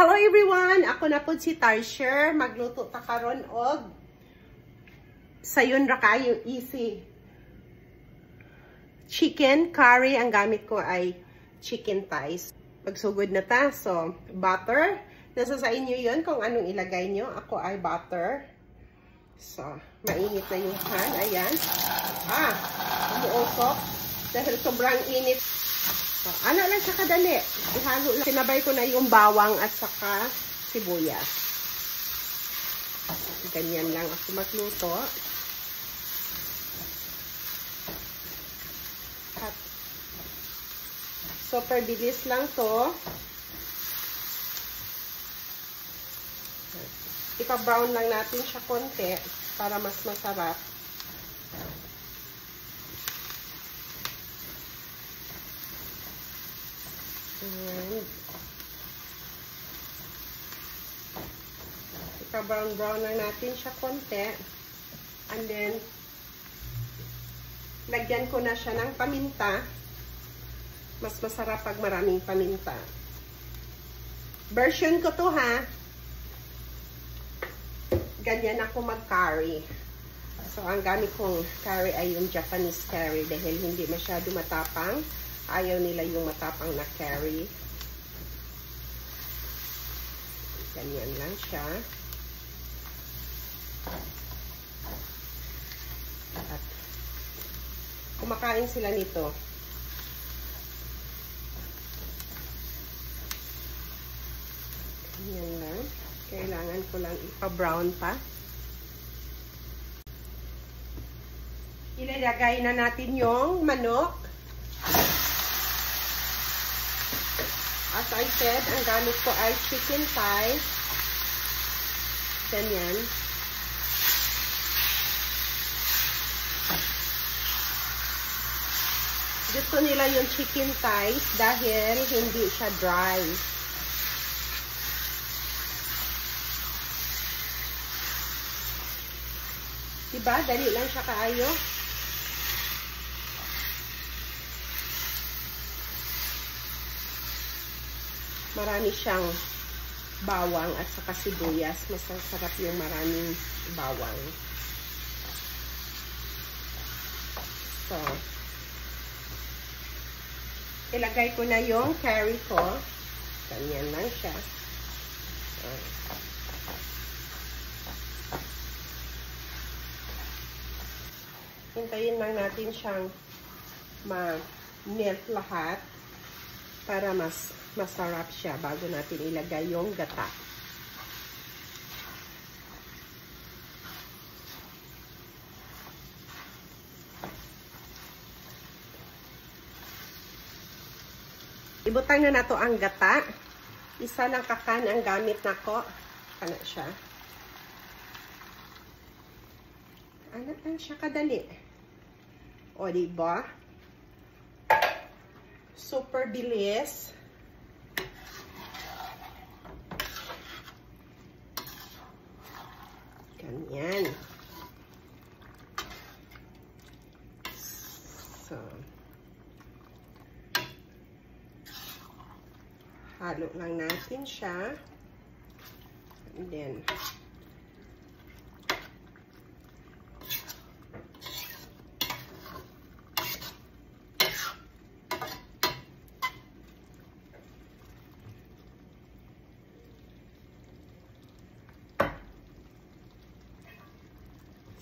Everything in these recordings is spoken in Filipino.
Hello everyone! Ako na po si Tarsher. Magluto ta karon og sayon ra kayo easy chicken curry. Ang gamit ko ay chicken thighs. Magsugod na ta. So, butter. Nasa sa inyo yun kung anong ilagay nyo. Ako ay butter. So, mainit na yung pan. Ayan. Umuusok. Dahil sobrang init. So, ano lang siya kadali. Ihalo lang. Sinabay ko na yung bawang at saka sibuyas. Ganyan lang ako magluto. At super bilis lang to. Ipa-brown lang natin siya konti para mas masarap. Ipa-brown lang natin siya konti. And then, lagyan ko na siya ng paminta. Mas masarap pag maraming paminta. Version ko to ha. Ganyan ako mag-curry. So, ang gamit kong curry ay yung Japanese curry dahil hindi masyado matapang. Ayaw nila yung matapang na curry. Ganyan lang siya. At kumakain sila nito. Ganyan lang. Kailangan ko lang ipa-brown pa. Ilalagay na natin yung manok. As I said, ang gamit ko ay chicken thighs. Ganyan. Gusto nila yung chicken thighs dahil hindi siya dry. Diba? Dali lang siya kaayo. Marami siyang bawang at saka sibuyas. Masasarap yung maraming bawang. So, ilagay ko na yung curry ko. Ganyan lang siya. Hintayin lang natin siyang ma-melt lahat para mas masarap siya bago natin ilagay yung gata. Ibutang na nato ang gata. Isa ng kakan ang gamit nako. Kana siya. Ano lang siya kadali. O, diba? Super bilis. Ganyan. So, halo lang natin siya. And then,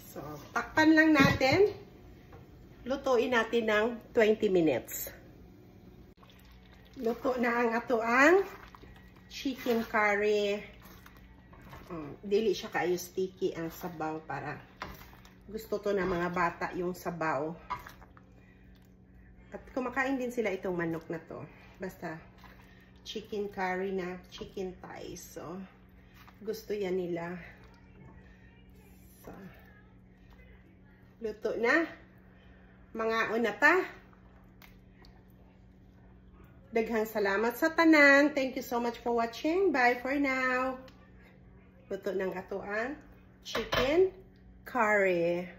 so, takpan lang natin. Lutuin natin ng 20 minutes. Luto na ang atoang chicken curry. Dili siya kayo sticky ang sabaw para gusto to ng mga bata yung sabaw. At kumakain din sila itong manok na to. Basta chicken curry na chicken thighs. So, gusto yan nila. So, luto na. Mga una pa. Daghang salamat sa tanan. Thank you so much for watching. Bye for now. Luto ng atoang chicken curry.